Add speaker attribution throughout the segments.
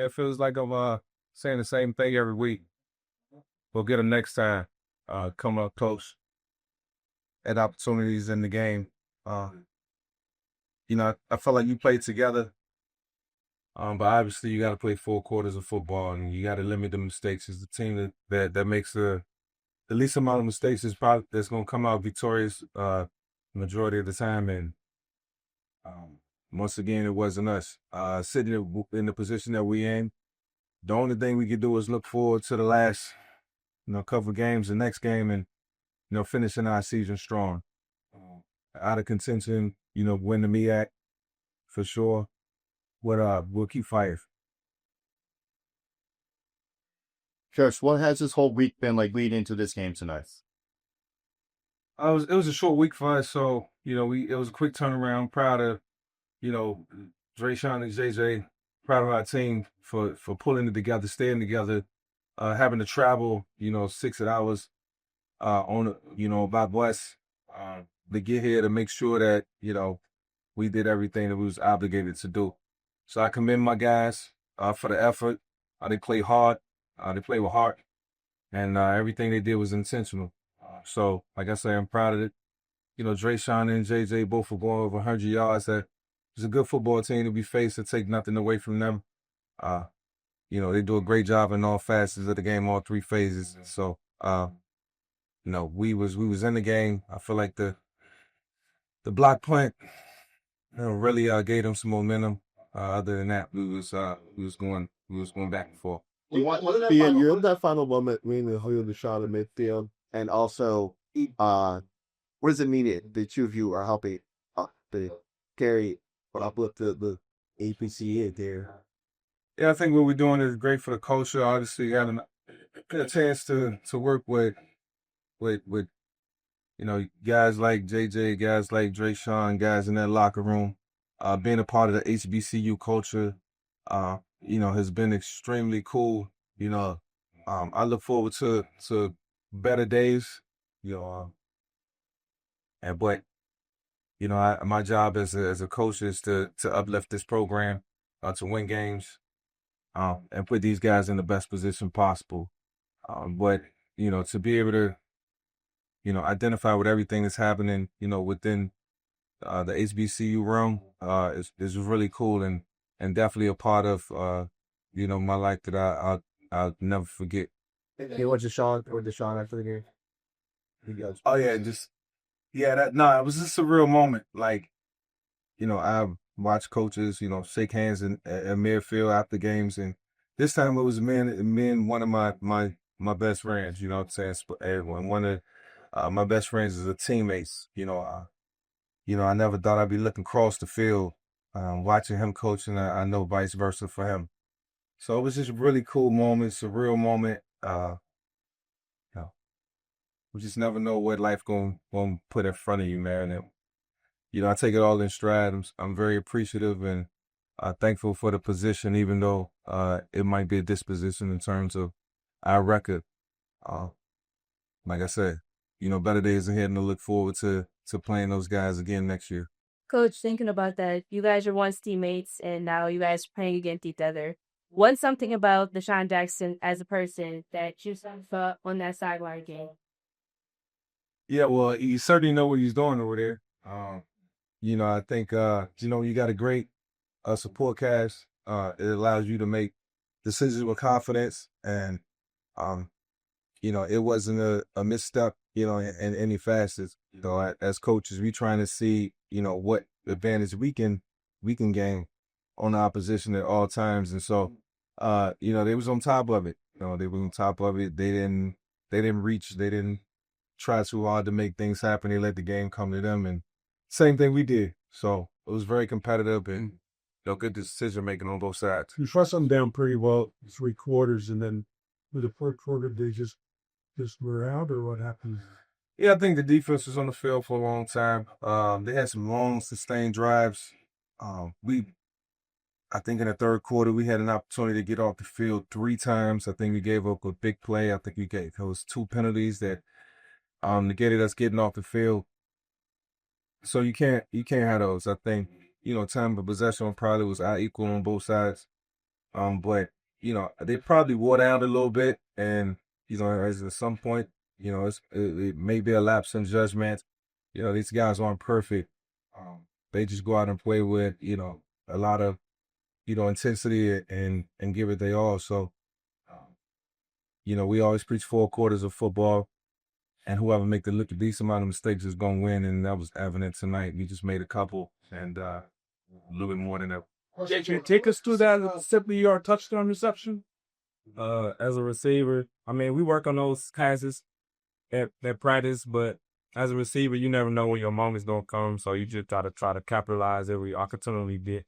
Speaker 1: It feels like I'm saying the same thing every week. We'll get them next time. Come up close at opportunities in the game. Uh, I felt like you played together, but obviously you got to play 4 quarters of football, and you got to limit the mistakes. It's the team that makes the least amount of mistakes that's going to come out victorious majority of the time. And once again, it wasn't us. Sitting in the position that we in, the only thing we could do is look forward to the last, couple of games, the next game, and finishing our season strong. Out of contention, win the MEAC for sure. We'll keep fighting.
Speaker 2: Coach, what has this whole week been like leading into this game tonight?
Speaker 1: It was a short week for us, so it was a quick turnaround. Proud of DeSean and JJ. Proud of our team for pulling it together, staying together, having to travel 6 hours by bus to get here to make sure that we did everything that we was obligated to do. So I commend my guys for the effort. They play hard. They play with heart, and everything they did was intentional. So, like I say, I'm proud of it. DeSean and JJ both were going over 100 yards. That was a good football team to be faced to take nothing away from them. They do a great job in all facets of the game, all 3 phases. So, we was in the game. I feel like the block punt really gave them some momentum. Other than that, we was going back and forth.
Speaker 3: You're in that final moment when you hold the shot in midfield, and also, what does it mean that the two of you are helping to carry or uplift the APC in there?
Speaker 1: Yeah, I think what we're doing is great for the culture. Obviously, having a chance to work with guys like JJ, guys like DeSean, guys in that locker room, being a part of the HBCU culture, has been extremely cool. I look forward to better days, my job as a coach is to uplift this program, to win games, and put these guys in the best position possible. To be able to, identify with everything that's happening, within the HBCU realm, is really cool and definitely a part of, my life that I'll never forget.
Speaker 3: You went to DeSean after the game?
Speaker 1: Oh yeah, it was just a real moment. Like, I've watched coaches, shake hands at midfield after games, and this time it was me and one of my best friends. What I'm saying? Everyone, one of my best friends is a teammates. I never thought I'd be looking across the field, watching him coach, and I know vice versa for him. So it was just a really cool moment, surreal moment. We just never know what life gonna put in front of you, man. And, I take it all in stride. I'm very appreciative and thankful for the position, even though it might be a disposition in terms of our record. Like I said, better days ahead, and to look forward to playing those guys again next year.
Speaker 4: Coach, thinking about that, you guys are once teammates, and now you guys are playing against each other. What's something about DeSean Jackson as a person that you saw on that sideline game?
Speaker 1: Yeah, well, you certainly know what he's doing over there. I think, you got a great support cast. It allows you to make decisions with confidence, and, it wasn't a misstep, in any facets. As coaches, we trying to see, what advantage we can gain on the opposition at all times. And so, they was on top of it. They were on top of it. They didn't reach. They didn't try too hard to make things happen. They let the game come to them, and same thing we did. So it was very competitive and good decision making on both sides.
Speaker 5: You shut them down pretty well 3 quarters, and then with the 4th quarter, they just were out, or what happened?
Speaker 1: Yeah, I think the defense was on the field for a long time. They had some long, sustained drives. I think in the 3rd quarter, we had an opportunity to get off the field 3 times. I think we gave up a big play. I think there was 2 penalties that negated us getting off the field. So you can't have those. I think, time of possession probably was equal on both sides. But they probably wore down a little bit, and as at some point, it may be a lapse in judgment. These guys aren't perfect. They just go out and play with a lot of intensity and give it their all. So, we always preach 4 quarters of football, and whoever make the least amount of mistakes is gonna win, and that was evident tonight. We just made a couple, and a little bit more than that.
Speaker 6: JJ, take us through that 70-yard touchdown reception. As a receiver, I mean, we work on those passes at practice, but as a receiver, you never know when your moment's gonna come, so you just try to capitalize every opportunity bit,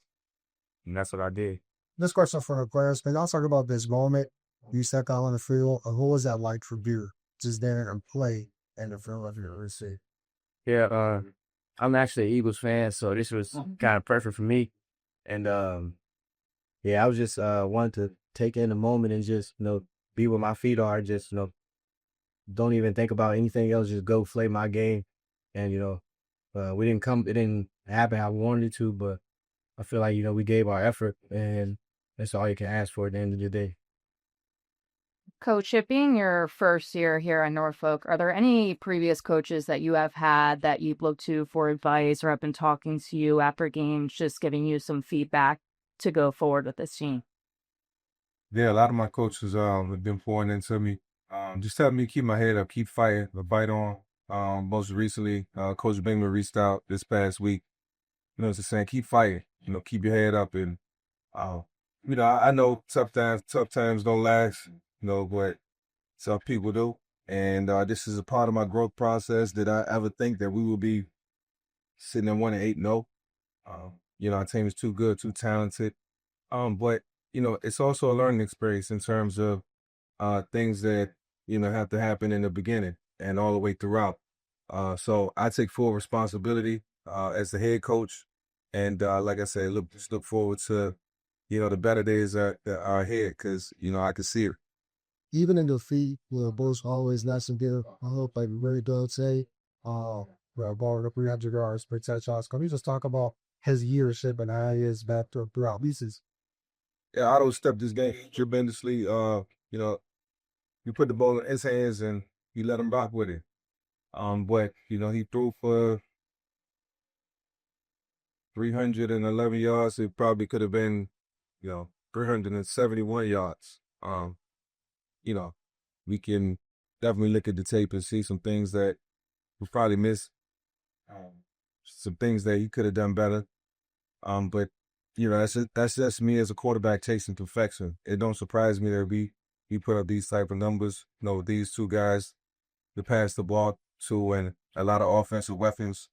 Speaker 6: and that's what I did.
Speaker 7: This question for the players, but I'll talk about this moment you stepped out on the field. What was that like for Beer? Just there and play and the field of your receiver.
Speaker 8: Yeah, I'm actually an Eagles fan, so this was kind of perfect for me. And yeah, I was just wanted to take in the moment and just be where my feet are. Just don't even think about anything else. Just go play my game. And we didn't come. It didn't happen how we wanted it to, but I feel like we gave our effort, and that's all you can ask for at the end of the day.
Speaker 9: Coach, it being your first year here at Norfolk, are there any previous coaches that you have had that you've looked to for advice or have been talking to you after games, just giving you some feedback to go forward with this team?
Speaker 1: Yeah, a lot of my coaches have been pouring into me, just telling me to keep my head up, keep fighting, the bite on. Most recently, Coach Bingman reached out this past week. Just saying, keep fighting, keep your head up. And, I know tough times don't last, but some people do. And this is a part of my growth process. Did I ever think that we would be sitting at 1-8? No. Our team is too good, too talented. But, it's also a learning experience in terms of things that, have to happen in the beginning and all the way throughout. So I take full responsibility as the head coach. And like I said, look forward to, the better days are ahead because, I can see it.
Speaker 7: Even in defeat, we're both always nice and good. I hope I really don't say, we're ball up 300 yards per touchdowns. Can we just talk about his yearship and how he is back throughout pieces?
Speaker 1: Yeah, I don't step this game tremendously. You put the ball in his hands and you let him rock with it. But he threw for 311 yards. It probably could have been, 371 yards. We can definitely look at the tape and see some things that we probably missed. Some things that he could have done better. But that's just me as a quarterback chasing perfection. It don't surprise me that we put up these type of numbers. These two guys to pass the ball to and a lot of offensive weapons.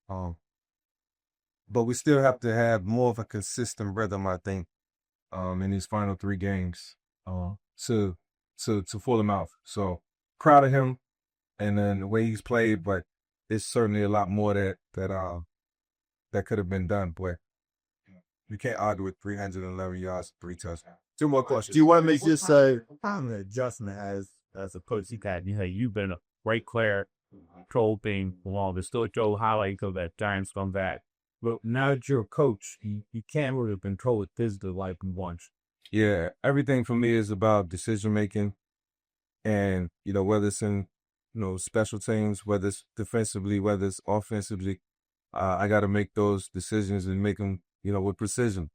Speaker 1: But we still have to have more of a consistent rhythm, I think, in these final 3 games to pull him out. So proud of him and then the way he's played, but it's certainly a lot more that could have been done. But you can't argue with 311 yards, 3 touchdowns. 2 more questions.
Speaker 2: Do you want to make this say?
Speaker 6: I'm an adjustment as a coach. You've been a great player, control thing along. There's still Joe highlights of that Giants come back. But now that you're a coach, you can't really control it physically like you want.
Speaker 1: Yeah, everything for me is about decision making, and whether it's in special teams, whether it's defensively, whether it's offensively, I got to make those decisions and make them with precision.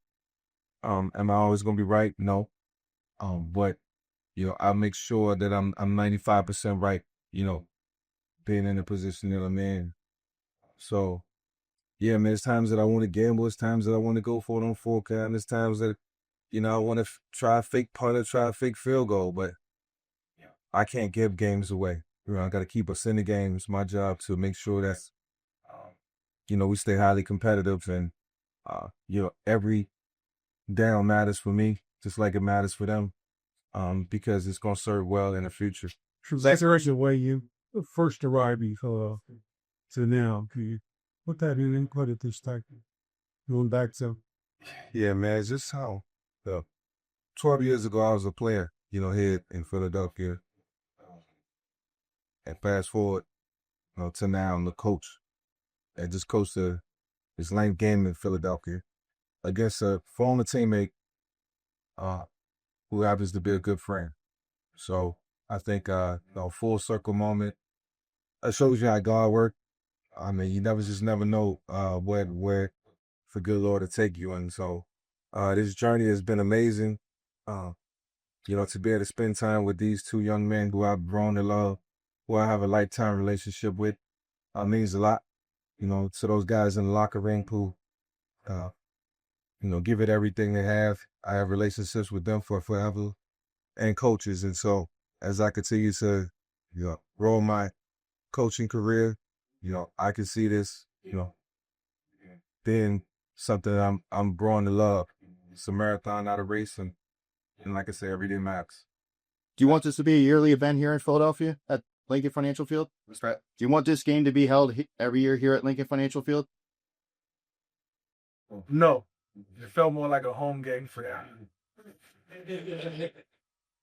Speaker 1: Am I always gonna be right? No. But I make sure that I'm 95% right. Being in the position that I'm in. So yeah, man, there's times that I want to gamble. There's times that I want to go for it on 4 count. There's times that I want to try a fake punt or try a fake field goal, but I can't give games away. I got to keep us in the game. It's my job to make sure that, we stay highly competitive and, every down matters for me, just like it matters for them, because it's going to serve well in the future.
Speaker 5: That's the way you first arrived to now. Can you put that in and put it this time? Going back to.
Speaker 1: Yeah, man, it's just how 12 years ago I was a player, here in Philadelphia. And fast forward to now I'm the coach. I just coached his 9th game in Philadelphia against a former teammate who happens to be a good friend. So I think a full circle moment. It shows you how God works. I mean, you never know where the good Lord to take you. And so this journey has been amazing. To be able to spend time with these two young men who I've grown to love, who I have a lifetime relationship with, means a lot. To those guys in the locker room who, give it everything they have. I have relationships with them for forever, and coaches. And so as I continue to, grow my coaching career, I can see this, being something I'm growing to love. It's a marathon, not a race, and like I say, every day matters.
Speaker 2: Do you want this to be a yearly event here in Philadelphia at Lincoln Financial Field?
Speaker 3: That's right.
Speaker 2: Do you want this game to be held every year here at Lincoln Financial Field?
Speaker 1: No, it felt more like a home game for them.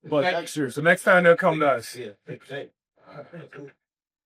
Speaker 1: But next year, so next time they'll come to us.